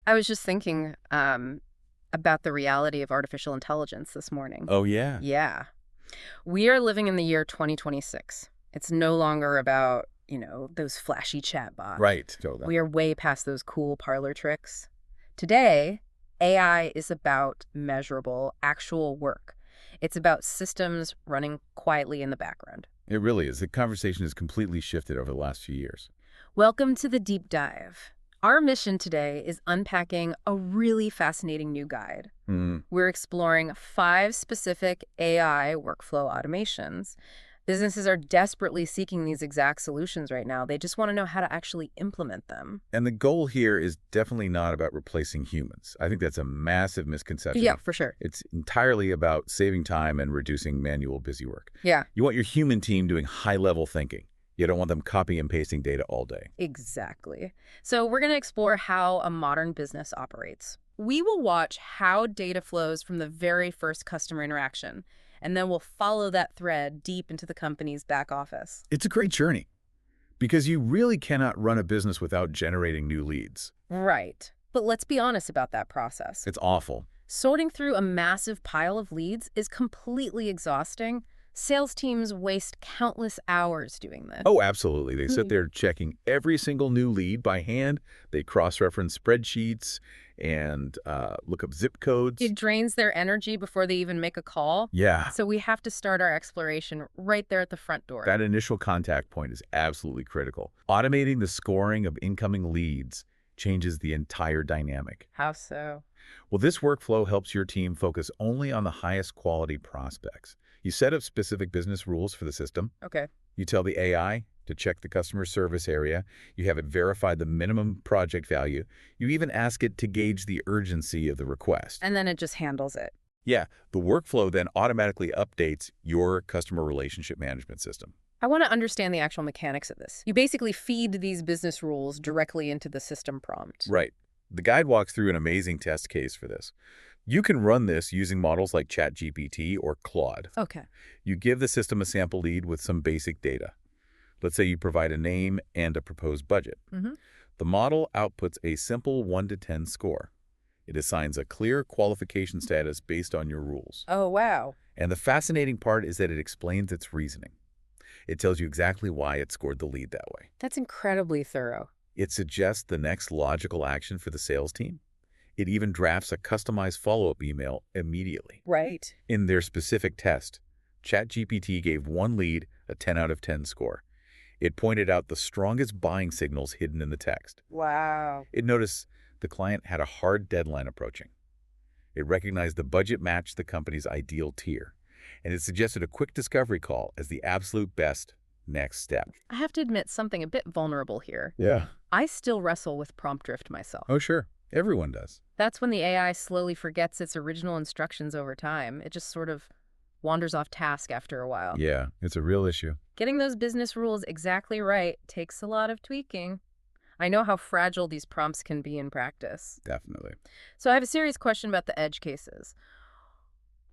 I was just thinking about the reality of artificial intelligence this morning. Oh, yeah. Yeah. We are living in the year 2026. It's no longer about, those flashy chatbots. Right. Totally. We are way past those cool parlor tricks. Today, AI is about measurable, actual work. It's about systems running quietly in the background. It really is. The conversation has completely shifted over the last few years. Welcome to the deep dive. Our mission today is unpacking a really fascinating new guide. We're exploring 5 specific AI workflow automations. Businesses are desperately seeking these exact solutions right now. They just want to know how to actually implement them. And the goal here is definitely not about replacing humans. I think that's a massive misconception. Yeah, for sure. It's entirely about saving time and reducing manual busy work. Yeah. You want your human team doing high-level thinking. You don't want them copy and pasting data all day. Exactly. So we're going to explore how a modern business operates. We will watch how data flows from the very first customer interaction, and then we'll follow that thread deep into the company's back office. It's a great journey because you really cannot run a business without generating new leads. Right. But let's be honest about that process. It's awful. Sorting through a massive pile of leads is completely exhausting. Sales teams waste countless hours doing this. Oh, absolutely. They sit there checking every single new lead by hand. They cross-reference spreadsheets and look up zip codes. It drains their energy before they even make a call. Yeah. So we have to start our exploration right there at the front door. That initial contact point is absolutely critical. Automating the scoring of incoming leads changes the entire dynamic. How so? Well, this workflow helps your team focus only on the highest quality prospects. You set up specific business rules for the system. Okay. You tell the AI to check the customer service area. You have it verify the minimum project value. You even ask it to gauge the urgency of the request. And then it just handles it. Yeah, the workflow then automatically updates your customer relationship management system. I want to understand the actual mechanics of this. You basically feed these business rules directly into the system prompt. Right. The guide walks through an amazing test case for this. You can run this using models like ChatGPT or Claude. Okay. You give the system a sample lead with some basic data. Let's say you provide a name and a proposed budget. The model outputs a simple 1 to 10 score. It assigns a clear qualification status based on your rules. Oh, wow. And the fascinating part is that it explains its reasoning. It tells you exactly why it scored the lead that way. That's incredibly thorough. It suggests the next logical action for the sales team. It even drafts a customized follow-up email immediately. Right. In their specific test, ChatGPT gave one lead a 10 out of 10 score. It pointed out the strongest buying signals hidden in the text. Wow. It noticed the client had a hard deadline approaching. It recognized the budget matched the company's ideal tier, and it suggested a quick discovery call as the absolute best next step. I have to admit something a bit vulnerable here. Yeah. I still wrestle with prompt drift myself. Oh, sure. Everyone does. That's when the AI slowly forgets its original instructions over time. It just sort of wanders off task after a while. Yeah, it's a real issue. Getting those business rules exactly right takes a lot of tweaking. I know how fragile these prompts can be in practice. Definitely. So I have a serious question about the edge cases.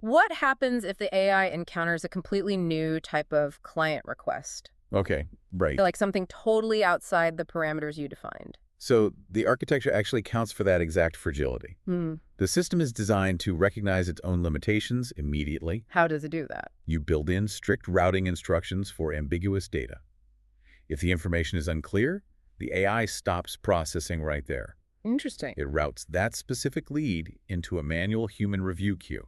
What happens if the AI encounters a completely new type of client request? Okay, right. Like something totally outside the parameters you defined. So the architecture actually accounts for that exact fragility. The system is designed to recognize its own limitations immediately. How does it do that? You build in strict routing instructions for ambiguous data. If the information is unclear, the AI stops processing right there. Interesting. It routes that specific lead into a manual human review queue.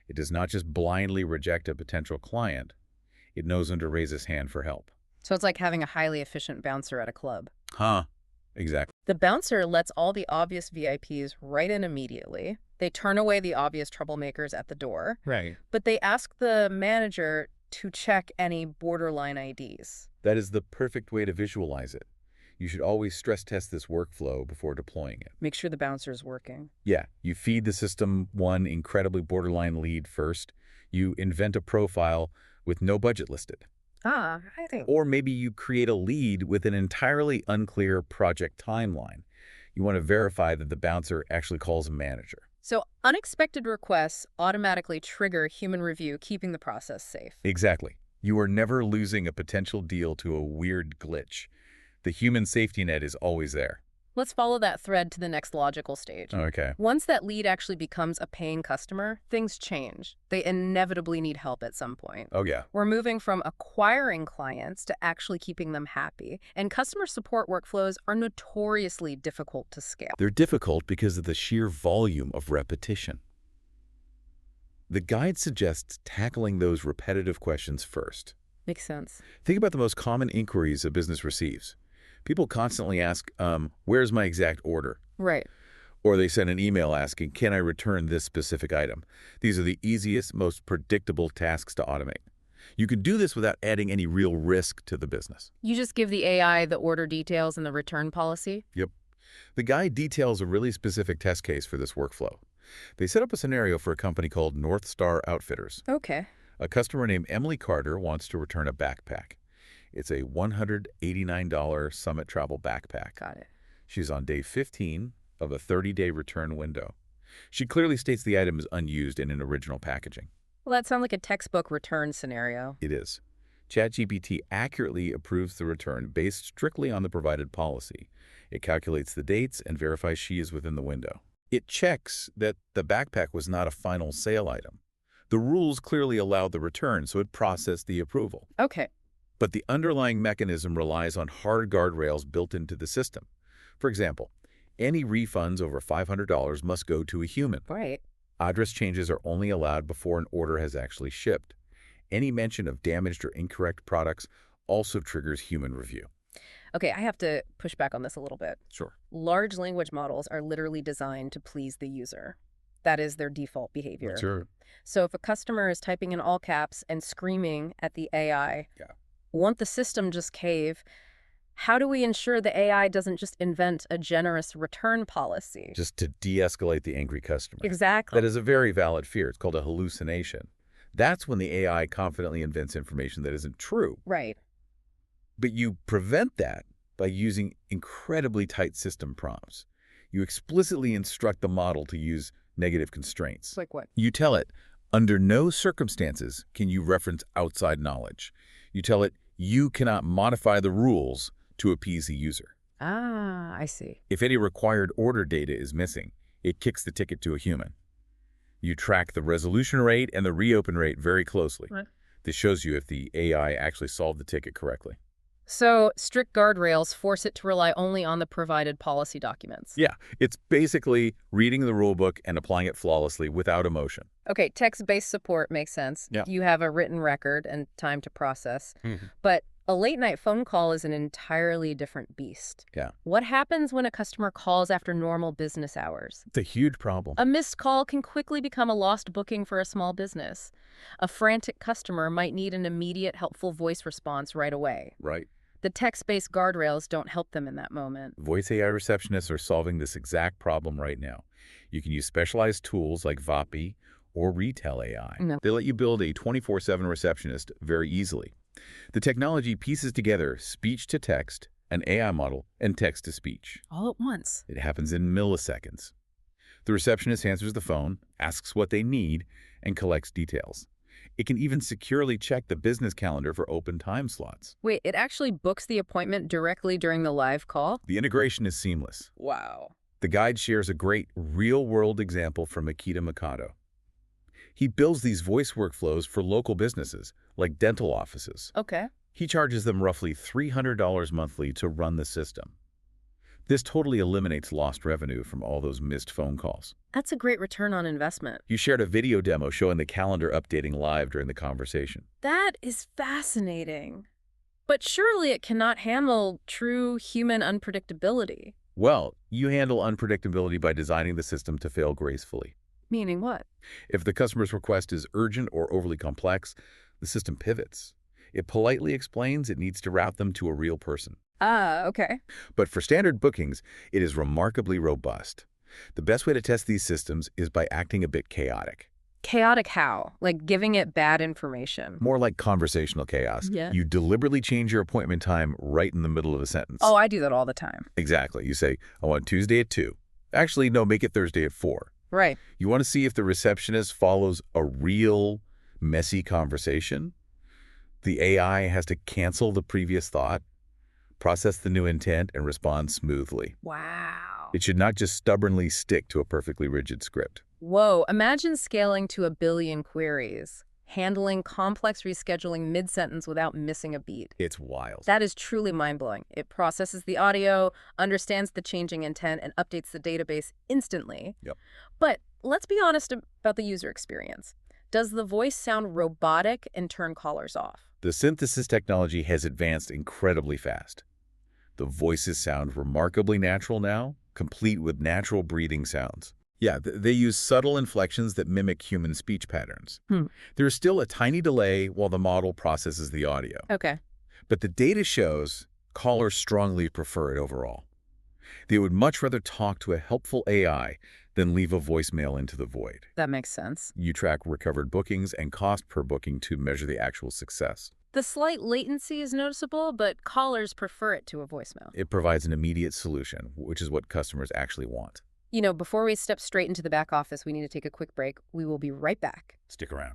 It does not just blindly reject a potential client. It knows when to raise its hand for help. So it's like having a highly efficient bouncer at a club. Huh. Exactly. The bouncer lets all the obvious VIPs right in immediately. They turn away the obvious troublemakers at the door. Right. But they ask the manager to check any borderline IDs. That is the perfect way to visualize it. You should always stress test this workflow before deploying it. Make sure the bouncer is working. Yeah, you feed the system one incredibly borderline lead first. You invent a profile with no budget listed. I think. Or maybe you create a lead with an entirely unclear project timeline. You want to verify that the bouncer actually calls a manager. So unexpected requests automatically trigger human review, keeping the process safe. Exactly. You are never losing a potential deal to a weird glitch. The human safety net is always there. Let's follow that thread to the next logical stage. Okay. Once that lead actually becomes a paying customer, things change. They inevitably need help at some point. Oh, yeah. We're moving from acquiring clients to actually keeping them happy, and customer support workflows are notoriously difficult to scale. They're difficult because of the sheer volume of repetition. The guide suggests tackling those repetitive questions first. Makes sense. Think about the most common inquiries a business receives. People constantly ask, where's my exact order? Right. Or they send an email asking, can I return this specific item? These are the easiest, most predictable tasks to automate. You can do this without adding any real risk to the business. You just give the AI the order details and the return policy? Yep. The guide details a really specific test case for this workflow. They set up a scenario for a company called North Star Outfitters. Okay. A customer named Emily Carter wants to return a backpack. It's a $189 Summit Travel backpack. Got it. She's on day 15 of a 30-day return window. She clearly states the item is unused and in original packaging. Well, that sounds like a textbook return scenario. It is. ChatGPT accurately approves the return based strictly on the provided policy. It calculates the dates and verifies she is within the window. It checks that the backpack was not a final sale item. The rules clearly allowed the return, so it processed the approval. Okay. But the underlying mechanism relies on hard guardrails built into the system. For example, any refunds over $500 must go to a human. Right. Address changes are only allowed before an order has actually shipped. Any mention of damaged or incorrect products also triggers human review. Okay, I have to push back on this a little bit. Sure. Large language models are literally designed to please the user. That is their default behavior. Sure. So if a customer is typing in all caps and screaming at the AI, won't the system just cave? How do we ensure the AI doesn't just invent a generous return policy? Just to de-escalate the angry customer. Exactly. That is a very valid fear. It's called a hallucination. That's when the AI confidently invents information that isn't true. Right. But you prevent that by using incredibly tight system prompts. You explicitly instruct the model to use negative constraints. Like what? You tell it, under no circumstances can you reference outside knowledge. You tell it, you cannot modify the rules to appease the user. Ah, I see. If any required order data is missing, it kicks the ticket to a human. You track the resolution rate and the reopen rate very closely. Right. This shows you if the AI actually solved the ticket correctly. So strict guardrails force it to rely only on the provided policy documents. Yeah, it's basically reading the rulebook and applying it flawlessly without emotion. Okay, text-based support makes sense. Yeah. You have a written record and time to process. But a late-night phone call is an entirely different beast. Yeah. What happens when a customer calls after normal business hours? It's a huge problem. A missed call can quickly become a lost booking for a small business. A frantic customer might need an immediate, helpful voice response right away. Right. The text-based guardrails don't help them in that moment. Voice AI receptionists are solving this exact problem right now. You can use specialized tools like Vapi or Retell AI. No. They let you build a 24/7 receptionist very easily. The technology pieces together speech-to-text, an AI model, and text-to-speech. All at once. It happens in milliseconds. The receptionist answers the phone, asks what they need, and collects details. It can even securely check the business calendar for open time slots. Wait, it actually books the appointment directly during the live call? The integration is seamless. Wow. The guide shares a great real-world example from Akita Mikado. He builds these voice workflows for local businesses, like dental offices. Okay. He charges them roughly $300 monthly to run the system. This totally eliminates lost revenue from all those missed phone calls. That's a great return on investment. You shared a video demo showing the calendar updating live during the conversation. That is fascinating. But surely it cannot handle true human unpredictability. Well, you handle unpredictability by designing the system to fail gracefully. Meaning what? If the customer's request is urgent or overly complex, the system pivots. It politely explains it needs to route them to a real person. Ah, okay. But for standard bookings, it is remarkably robust. The best way to test these systems is by acting a bit chaotic. Chaotic how? Like giving it bad information? More like conversational chaos. Yeah. You deliberately change your appointment time right in the middle of a sentence. Oh, I do that all the time. Exactly. You say, I want Tuesday at 2. Actually, no, make it Thursday at 4. Right. You want to see if the receptionist follows a real, messy conversation? The AI has to cancel the previous thought, process the new intent, and respond smoothly. Wow. It should not just stubbornly stick to a perfectly rigid script. Whoa, imagine scaling to 1 billion queries, handling complex rescheduling mid-sentence without missing a beat. It's wild. That is truly mind-blowing. It processes the audio, understands the changing intent, and updates the database instantly. Yep. But let's be honest about the user experience. Does the voice sound robotic and turn callers off? The synthesis technology has advanced incredibly fast. The voices sound remarkably natural now, complete with natural breathing sounds. Yeah, they use subtle inflections that mimic human speech patterns. There's still a tiny delay while the model processes the audio. Okay. But the data shows callers strongly prefer it overall. They would much rather talk to a helpful AI than leave a voicemail into the void. That makes sense. You track recovered bookings and cost per booking to measure the actual success. The slight latency is noticeable, but callers prefer it to a voicemail. It provides an immediate solution, which is what customers actually want. You know, before we step straight into the back office, we need to take a quick break. We will be right back. Stick around.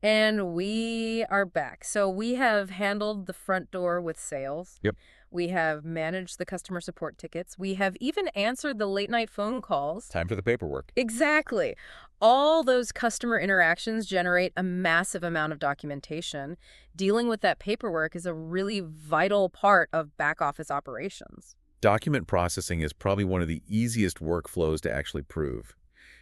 And we are back. So we have handled the front door with sales. Yep. We have managed the customer support tickets. We have even answered the late-night phone calls. Time for the paperwork. Exactly. All those customer interactions generate a massive amount of documentation. Dealing with that paperwork is a really vital part of back-office operations. Document processing is probably one of the easiest workflows to actually prove.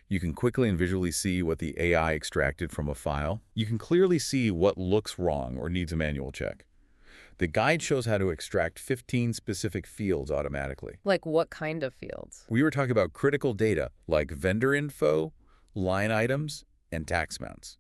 You can quickly and visually see what the AI extracted from a file. You can clearly see what looks wrong or needs a manual check. The guide shows how to extract 15 specific fields automatically. Like what kind of fields? We were talking about critical data like vendor info, line items, and tax amounts.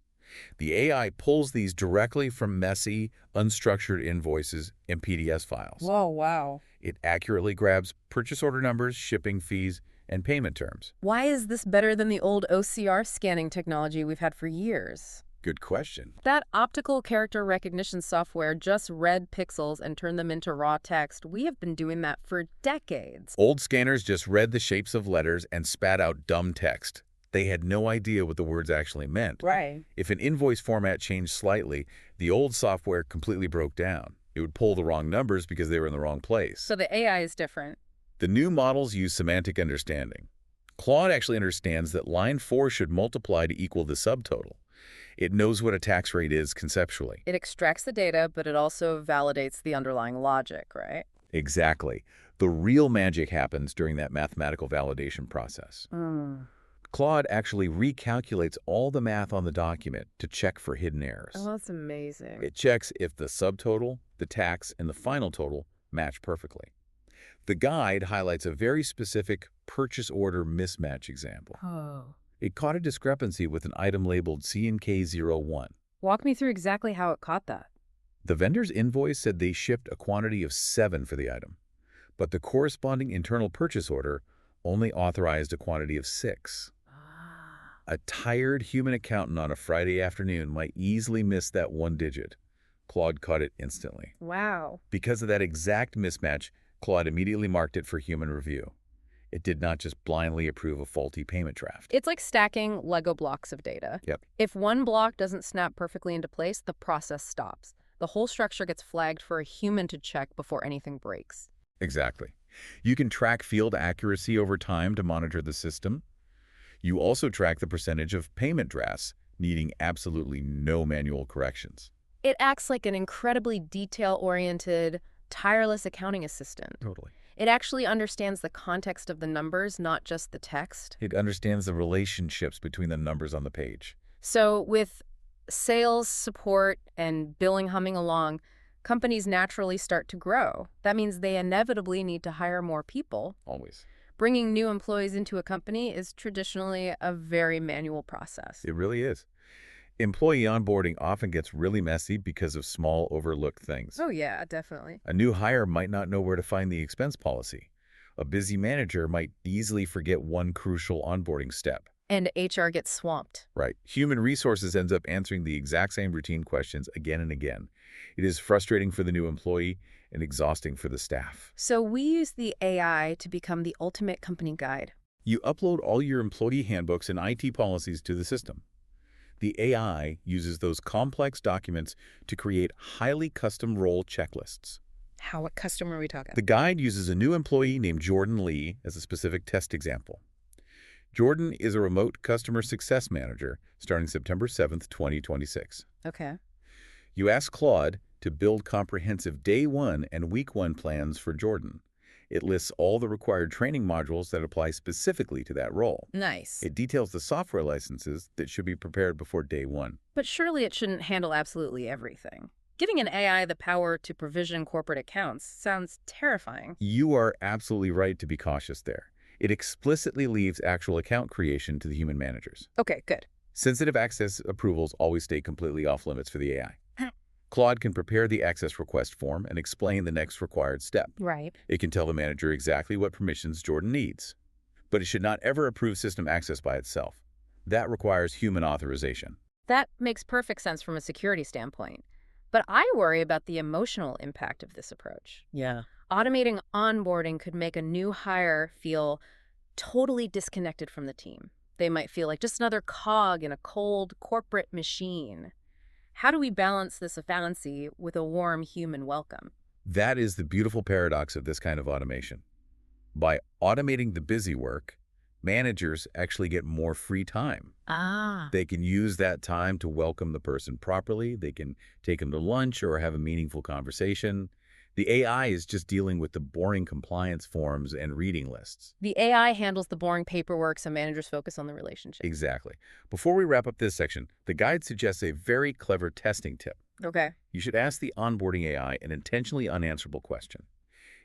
The AI pulls these directly from messy, unstructured invoices and PDS files. Whoa, wow. It accurately grabs purchase order numbers, shipping fees, and payment terms. Why is this better than the old OCR scanning technology we've had for years? Good question. That optical character recognition software just read pixels and turned them into raw text. We have been doing that for decades. Old scanners just read the shapes of letters and spat out dumb text. They had no idea what the words actually meant. Right. If an invoice format changed slightly, the old software completely broke down. It would pull the wrong numbers because they were in the wrong place. So the AI is different. The new models use semantic understanding. Claude actually understands that line 4 should multiply to equal the subtotal. It knows what a tax rate is conceptually. It extracts the data, but it also validates the underlying logic, right? Exactly. The real magic happens during that mathematical validation process. Claude actually recalculates all the math on the document to check for hidden errors. Oh, that's amazing. It checks if the subtotal, the tax, and the final total match perfectly. The guide highlights a very specific purchase order mismatch example. Oh. It caught a discrepancy with an item labeled C&K01. Walk me through exactly how it caught that. The vendor's invoice said they shipped a quantity of 7 for the item, but the corresponding internal purchase order only authorized a quantity of 6. A tired human accountant on a Friday afternoon might easily miss that one digit. Claude caught it instantly. Wow. Because of that exact mismatch, Claude immediately marked it for human review. It did not just blindly approve a faulty payment draft. It's like stacking Lego blocks of data. Yep. If one block doesn't snap perfectly into place, the process stops. The whole structure gets flagged for a human to check before anything breaks. Exactly. You can track field accuracy over time to monitor the system. You also track the percentage of payment drafts needing absolutely no manual corrections. It acts like an incredibly detail-oriented, tireless accounting assistant. Totally. It actually understands the context of the numbers, not just the text. It understands the relationships between the numbers on the page. So with sales, support, and billing humming along, companies naturally start to grow. That means they inevitably need to hire more people. Always. Bringing new employees into a company is traditionally a very manual process. It really is. Employee onboarding often gets really messy because of small, overlooked things. Oh, yeah, definitely. A new hire might not know where to find the expense policy. A busy manager might easily forget one crucial onboarding step. And HR gets swamped. Right. Human resources ends up answering the exact same routine questions again and again. It is frustrating for the new employee and exhausting for the staff. So we use the AI to become the ultimate company guide. You upload all your employee handbooks and IT policies to the system. The AI uses those complex documents to create highly custom role checklists. What customer are we talking? The guide uses a new employee named Jordan Lee as a specific test example. Jordan is a remote customer success manager starting September 7th, 2026. Okay. You ask Claude to build comprehensive day 1 and week 1 plans for Jordan. It lists all the required training modules that apply specifically to that role. Nice. It details the software licenses that should be prepared before day 1. But surely it shouldn't handle absolutely everything. Giving an AI the power to provision corporate accounts sounds terrifying. You are absolutely right to be cautious there. It explicitly leaves actual account creation to the human managers. Okay, good. Sensitive access approvals always stay completely off limits for the AI. Claude can prepare the access request form and explain the next required step. Right. It can tell the manager exactly what permissions Jordan needs. But it should not ever approve system access by itself. That requires human authorization. That makes perfect sense from a security standpoint. But I worry about the emotional impact of this approach. Yeah. Automating onboarding could make a new hire feel totally disconnected from the team. They might feel like just another cog in a cold corporate machine. How do we balance this efficiency with a warm human welcome? That is the beautiful paradox of this kind of automation. By automating the busy work, managers actually get more free time. They can use that time to welcome the person properly. They can take them to lunch or have a meaningful conversation. The AI is just dealing with the boring compliance forms and reading lists. The AI handles the boring paperwork so managers focus on the relationship. Exactly. Before we wrap up this section, the guide suggests a very clever testing tip. Okay. You should ask the onboarding AI an intentionally unanswerable question.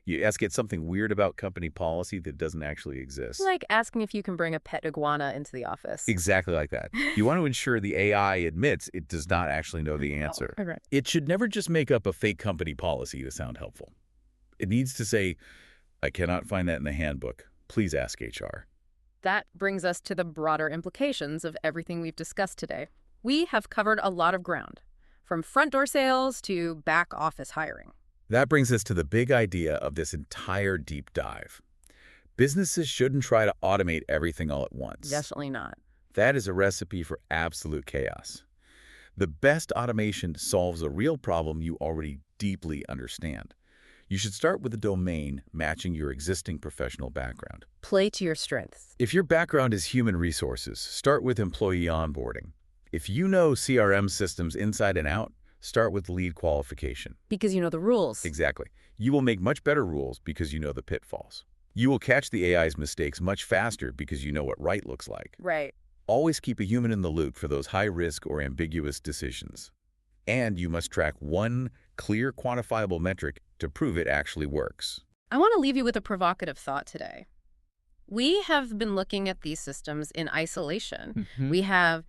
You ask it something weird about company policy that doesn't actually exist. Like asking if you can bring a pet iguana into the office. Exactly like that. You want to ensure the AI admits it does not actually know the answer. Oh, right. It should never just make up a fake company policy to sound helpful. It needs to say, I cannot find that in the handbook. Please ask HR. That brings us to the broader implications of everything we've discussed today. We have covered a lot of ground, from front door sales to back office hiring. That brings us to the big idea of this entire deep dive. Businesses shouldn't try to automate everything all at once. Definitely not. That is a recipe for absolute chaos. The best automation solves a real problem you already deeply understand. You should start with a domain matching your existing professional background. Play to your strengths. If your background is human resources, start with employee onboarding. If you know CRM systems inside and out, start with lead qualification. Because you know the rules. Exactly. You will make much better rules because you know the pitfalls. You will catch the AI's mistakes much faster because you know what right looks like. Right. Always keep a human in the loop for those high-risk or ambiguous decisions. And you must track one clear, quantifiable metric to prove it actually works. I want to leave you with a provocative thought today. We have been looking at these systems in isolation. We have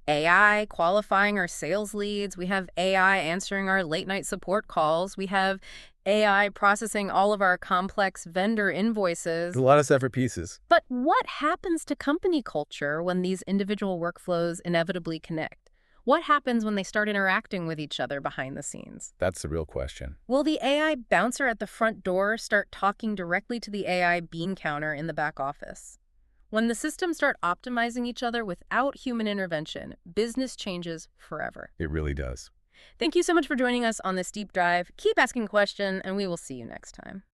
AI qualifying our sales leads. We have AI answering our late-night support calls. We have AI processing all of our complex vendor invoices. A lot of separate pieces. But what happens to company culture when these individual workflows inevitably connect? What happens when they start interacting with each other behind the scenes? That's the real question. Will the AI bouncer at the front door start talking directly to the AI bean counter in the back office? When the systems start optimizing each other without human intervention, business changes forever. It really does. Thank you so much for joining us on this deep dive. Keep asking questions, and we will see you next time.